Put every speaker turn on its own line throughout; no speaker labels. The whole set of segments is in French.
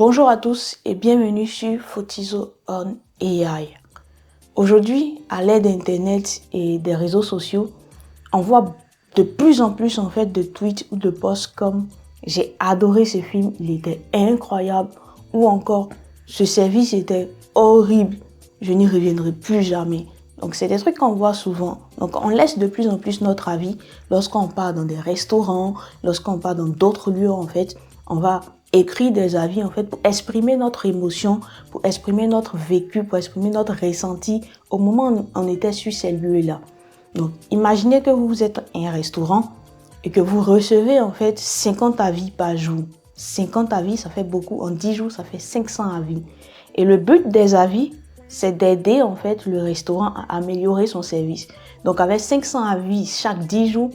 Bonjour à tous et bienvenue sur Fotizo on AI. Aujourd'hui, à l'aide d'Internet et des réseaux sociaux, on voit de plus en plus de tweets ou de posts comme « J'ai adoré ce film, il était incroyable » ou encore « Ce service était horrible, je n'y reviendrai plus jamais ». Donc c'est des trucs qu'on voit souvent. Donc on laisse de plus en plus notre avis lorsqu'on part dans des restaurants, lorsqu'on part dans d'autres lieux on va écrire des avis pour exprimer notre émotion, pour exprimer notre vécu, pour exprimer notre ressenti au moment où on était sur ces lieux-là. Donc imaginez que vous êtes à un restaurant et que vous recevez 50 avis par jour. 50 avis, ça fait beaucoup. En 10 jours, ça fait 500 avis. Et le but des avis, c'est d'aider le restaurant à améliorer son service. Donc avec 500 avis chaque 10 jours,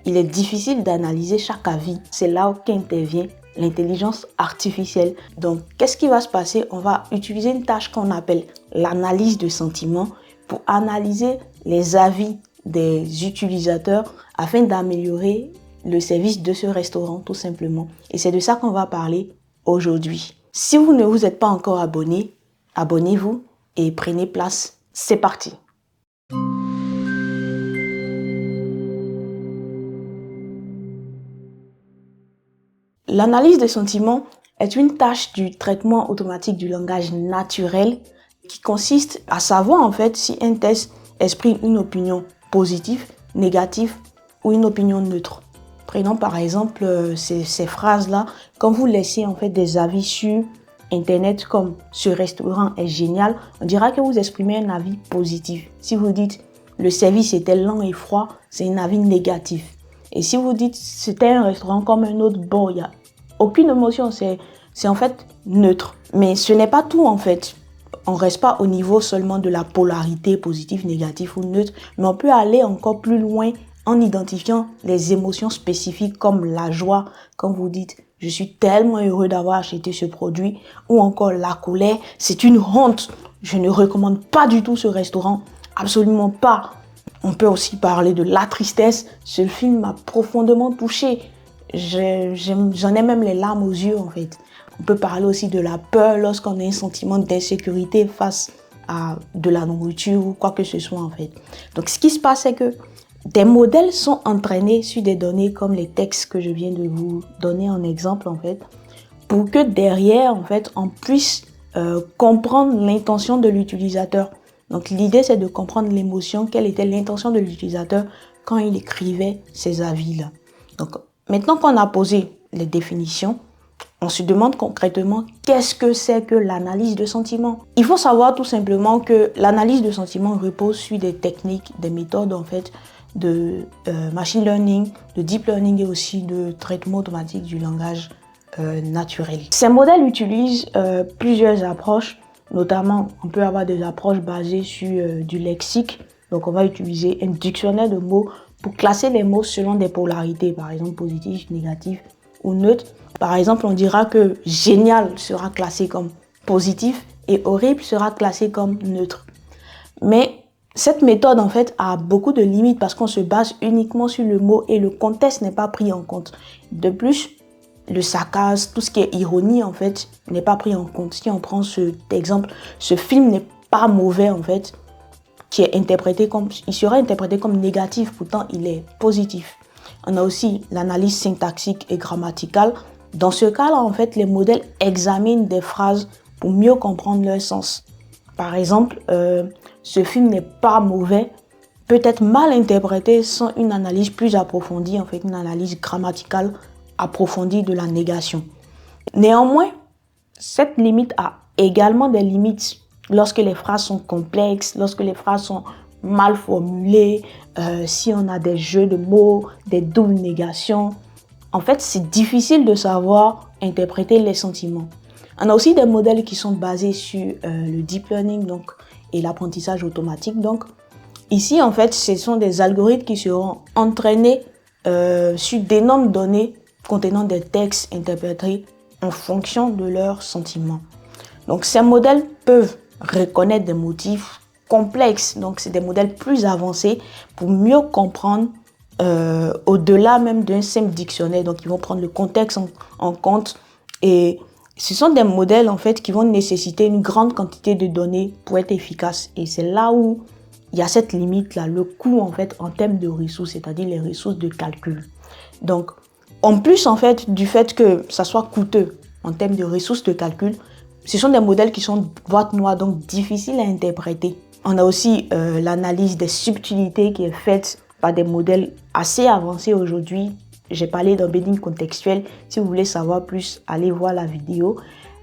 il est difficile d'analyser chaque avis. C'est là qu'intervient l'intelligence artificielle. Donc qu'est-ce qui va se passer? On va utiliser une tâche qu'on appelle l'analyse de sentiments pour analyser les avis des utilisateurs afin d'améliorer le service de ce restaurant tout simplement. Et c'est de ça qu'on va parler aujourd'hui. Si vous ne vous êtes pas encore abonné, abonnez-vous et prenez place. C'est parti. L'analyse des sentiments est une tâche du traitement automatique du langage naturel qui consiste à savoir si un texte exprime une opinion positive, négative ou une opinion neutre. Prenons par exemple ces phrases-là. Quand vous laissez des avis sur Internet comme « ce restaurant est génial », on dira que vous exprimez un avis positif. Si vous dites « le service était lent et froid », c'est un avis négatif. Et si vous dites « c'était un restaurant comme un autre, bon, il n'y a aucune émotion », c'est neutre. Mais ce n'est pas tout On ne reste pas au niveau seulement de la polarité positive, négative ou neutre, mais on peut aller encore plus loin en identifiant les émotions spécifiques comme la joie, quand vous dites « je suis tellement heureux d'avoir acheté ce produit » ou encore la colère, « c'est une honte, je ne recommande pas du tout ce restaurant, absolument pas ». On peut aussi parler de la tristesse, « ce film m'a profondément touché, j'en ai même les larmes aux yeux » On peut parler aussi de la peur lorsqu'on a un sentiment d'insécurité face à de la nourriture ou quoi que ce soit Donc ce qui se passe, c'est que des modèles sont entraînés sur des données comme les textes que je viens de vous donner en exemple pour que derrière on puisse comprendre l'intention de l'utilisateur. Donc l'idée c'est de comprendre l'émotion, quelle était l'intention de l'utilisateur quand il écrivait ces avis-là. Donc maintenant qu'on a posé les définitions, on se demande concrètement qu'est-ce que c'est que l'analyse de sentiments. Il faut savoir tout simplement que l'analyse de sentiments repose sur des techniques, des méthodes de machine learning, de deep learning et aussi de traitement automatique du langage naturel. Ces modèles utilisent plusieurs approches, notamment on peut avoir des approches basées sur du lexique. Donc on va utiliser un dictionnaire de mots pour classer les mots selon des polarités, par exemple positif, négatif ou neutre. Par exemple, on dira que génial sera classé comme positif et horrible sera classé comme neutre. Mais cette méthode a beaucoup de limites parce qu'on se base uniquement sur le mot et le contexte n'est pas pris en compte. De plus, le sarcasme, tout ce qui est ironie n'est pas pris en compte. Si on prend cet exemple, ce film n'est pas mauvais il sera interprété comme négatif, pourtant il est positif. On a aussi l'analyse syntaxique et grammaticale. Dans ce cas-là, les modèles examinent des phrases pour mieux comprendre leur sens. Par exemple, ce film n'est pas mauvais, peut être mal interprété sans une analyse plus approfondie, une analyse grammaticale approfondie de la négation. Néanmoins, cette limite a également des limites lorsque les phrases sont complexes, lorsque les phrases sont mal formulées, si on a des jeux de mots, des doubles négations. C'est difficile de savoir interpréter les sentiments. On a aussi des modèles qui sont basés sur le deep learning et l'apprentissage automatique. Donc, ici, ce sont des algorithmes qui seront entraînés sur d'énormes données contenant des textes interprétés en fonction de leurs sentiments. Donc, ces modèles peuvent reconnaître des motifs complexes. Donc, c'est des modèles plus avancés pour mieux comprendre au-delà même d'un simple dictionnaire. Donc, ils vont prendre le contexte en compte et Ce sont des modèles en fait qui vont nécessiter une grande quantité de données pour être efficaces. Et c'est là où il y a cette limite-là, le coût en fait en termes de ressources, c'est-à-dire les ressources de calcul. Donc, en plus en fait du fait que ça soit coûteux en termes de ressources de calcul, ce sont des modèles qui sont boîte noire, donc difficiles à interpréter. On a aussi l'analyse des subtilités qui est faite par des modèles assez avancés aujourd'hui. J'ai parlé d'embedding contextuel. Si vous voulez savoir plus, allez voir la vidéo.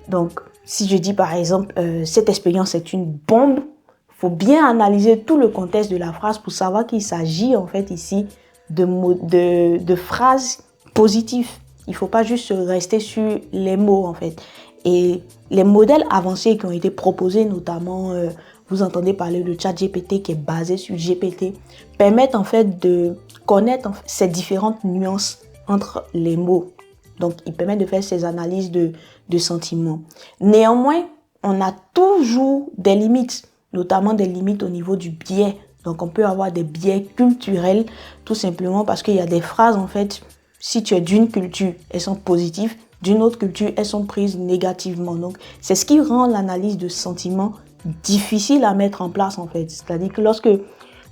Donc, si je dis par exemple, cette expérience est une bombe, il faut bien analyser tout le contexte de la phrase pour savoir qu'il s'agit en fait ici de phrases positives. Il ne faut pas juste rester sur les mots en fait. Et les modèles avancés qui ont été proposés, notamment, vous entendez parler de ChatGPT qui est basé sur GPT, permettent en fait de connaître ces différentes nuances entre les mots. Donc, ils permettent de faire ces analyses de sentiments. Néanmoins, on a toujours des limites, notamment des limites au niveau du biais. Donc, on peut avoir des biais culturels, tout simplement parce qu'il y a des phrases, en fait, si tu es d'une culture, elles sont positives, d'une autre culture, elles sont prises négativement. Donc, c'est ce qui rend l'analyse de sentiments difficile à mettre en place, en fait. C'est-à-dire que lorsque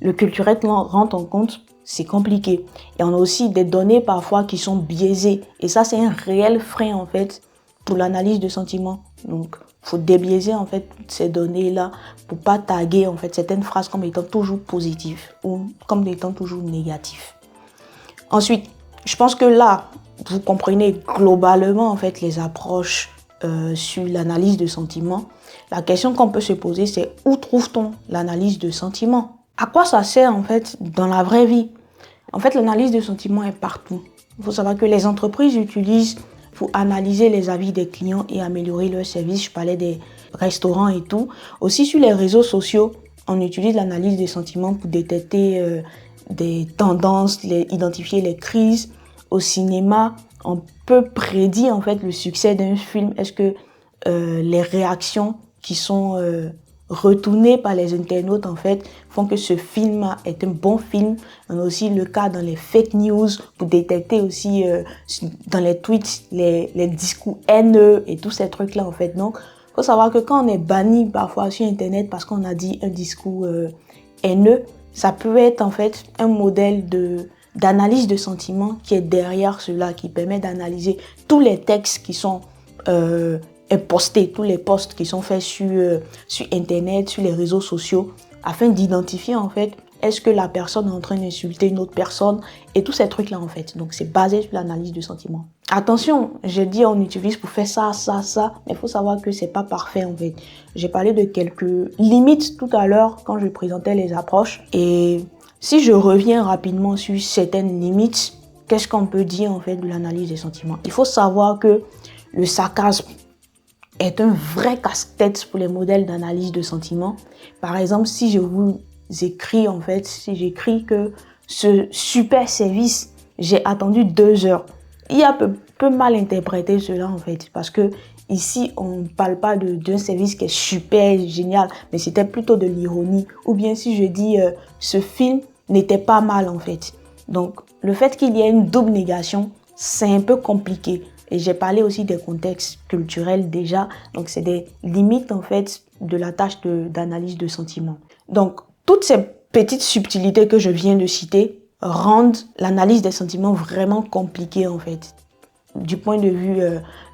le culturel rentre en compte, c'est compliqué. Et on a aussi des données parfois qui sont biaisées. Et ça, c'est un réel frein, en fait, pour l'analyse de sentiments. Donc, il faut débiaiser, en fait, ces données-là pour pas taguer, en fait, certaines phrases comme étant toujours positives ou comme étant toujours négatives. Ensuite, je pense que là, vous comprenez globalement, en fait, les approches sur l'analyse de sentiments. La question qu'on peut se poser, c'est où trouve-t-on l'analyse de sentiments? À quoi ça sert, en fait, dans la vraie vie? En fait, l'analyse de sentiments est partout. Il faut savoir que les entreprises utilisent pour analyser les avis des clients et améliorer leur service. Je parlais des restaurants et tout. Aussi, sur les réseaux sociaux, on utilise l'analyse des sentiments pour détecter des tendances, identifier les crises. Au cinéma, on peut prédire en fait le succès d'un film. Est-ce que les réactions qui sont retournées par les internautes en fait font que ce film est un bon film. On a aussi le cas dans les fake news pour détecter aussi dans les tweets les discours haineux et tous ces trucs là en fait. Donc faut savoir que quand on est banni parfois sur internet parce qu'on a dit un discours haineux, ça peut être en fait un modèle d'analyse de sentiments qui est derrière cela, qui permet d'analyser tous les textes qui sont postés, tous les posts qui sont faits sur internet, sur les réseaux sociaux, afin d'identifier en fait est-ce que la personne est en train d'insulter une autre personne et tous ces trucs là en fait. Donc c'est basé sur l'analyse de sentiments. Attention, j'ai dit on utilise pour faire ça, mais il faut savoir que c'est pas parfait en fait. J'ai parlé de quelques limites tout à l'heure quand je présentais les approches et si je reviens rapidement sur certaines limites, qu'est-ce qu'on peut dire en fait de l'analyse des sentiments? Il faut savoir que le sarcasme est un vrai casse-tête pour les modèles d'analyse de sentiments. Par exemple, si je vous écris en fait, si j'écris que ce super service, j'ai attendu 2 heures. Il y a peu mal interpréter cela en fait, parce que ici on ne parle pas d'un service qui est super génial, mais c'était plutôt de l'ironie. Ou bien si je dis ce film n'était pas mal en fait. Donc le fait qu'il y ait une double négation, c'est un peu compliqué. Et j'ai parlé aussi des contextes culturels déjà. Donc c'est des limites en fait de la tâche d'analyse de sentiments. Donc toutes ces petites subtilités que je viens de citer rendent l'analyse des sentiments vraiment compliquée en fait, du point de vue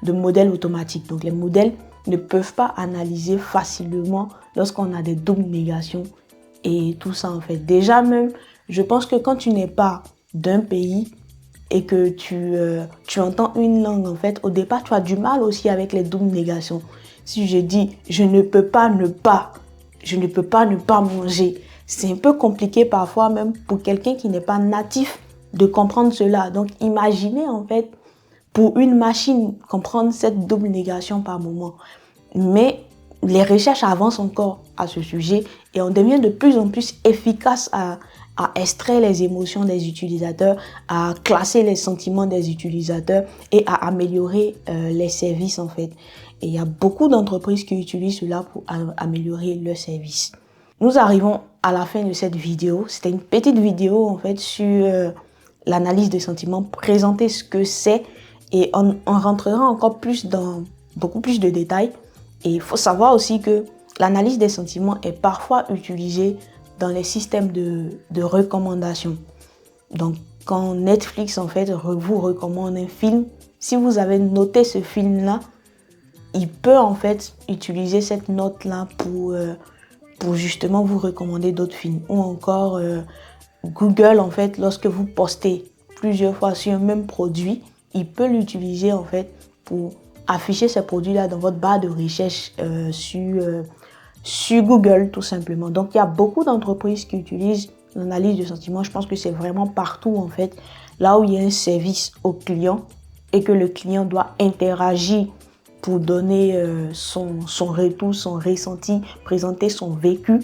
de modèles automatiques. Donc les modèles ne peuvent pas analyser facilement lorsqu'on a des doubles négations et tout ça en fait. Déjà même, je pense que quand tu n'es pas d'un pays et que tu entends une langue en fait, au départ tu as du mal aussi avec les doubles négations. Si je dis je ne peux pas ne pas manger, c'est un peu compliqué parfois même pour quelqu'un qui n'est pas natif de comprendre cela. Donc imaginez en fait pour une machine comprendre cette double négation par moment. Mais les recherches avancent encore à ce sujet et on devient de plus en plus efficace à extraire les émotions des utilisateurs, à classer les sentiments des utilisateurs et à améliorer les services en fait. Et il y a beaucoup d'entreprises qui utilisent cela pour améliorer leurs services. Nous arrivons à la fin de cette vidéo. C'était une petite vidéo en fait sur l'analyse des sentiments, présenter ce que c'est et on rentrera encore plus dans beaucoup plus de détails. Et il faut savoir aussi que l'analyse des sentiments est parfois utilisée dans les systèmes de recommandation. Donc, quand Netflix, en fait, vous recommande un film, si vous avez noté ce film-là, il peut, en fait, utiliser cette note-là pour justement vous recommander d'autres films. Ou encore, Google, en fait, lorsque vous postez plusieurs fois sur un même produit, il peut l'utiliser, en fait, pour afficher ces produits-là dans votre barre de recherche sur Google, tout simplement. Donc, il y a beaucoup d'entreprises qui utilisent l'analyse de sentiments. Je pense que c'est vraiment partout, en fait, là où il y a un service au client et que le client doit interagir pour donner son retour, son ressenti, présenter son vécu.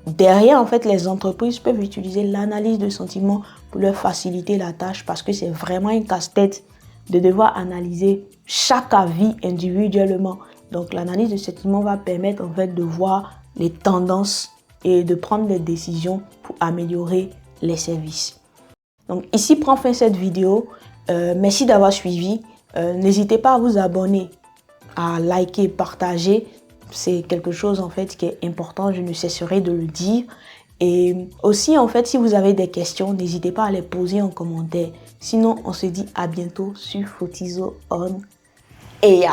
Derrière, en fait, les entreprises peuvent utiliser l'analyse de sentiments pour leur faciliter la tâche parce que c'est vraiment un casse-tête de devoir analyser chaque avis individuellement. Donc, l'analyse de sentiments va permettre, en fait, de voir les tendances et de prendre des décisions pour améliorer les services. Donc, ici prend fin cette vidéo. Merci d'avoir suivi. N'hésitez pas à vous abonner, à liker, partager. C'est quelque chose en fait qui est important, je ne cesserai de le dire. Et aussi en fait, si vous avez des questions, n'hésitez pas à les poser en commentaire. Sinon, on se dit à bientôt sur Fotizo on AI.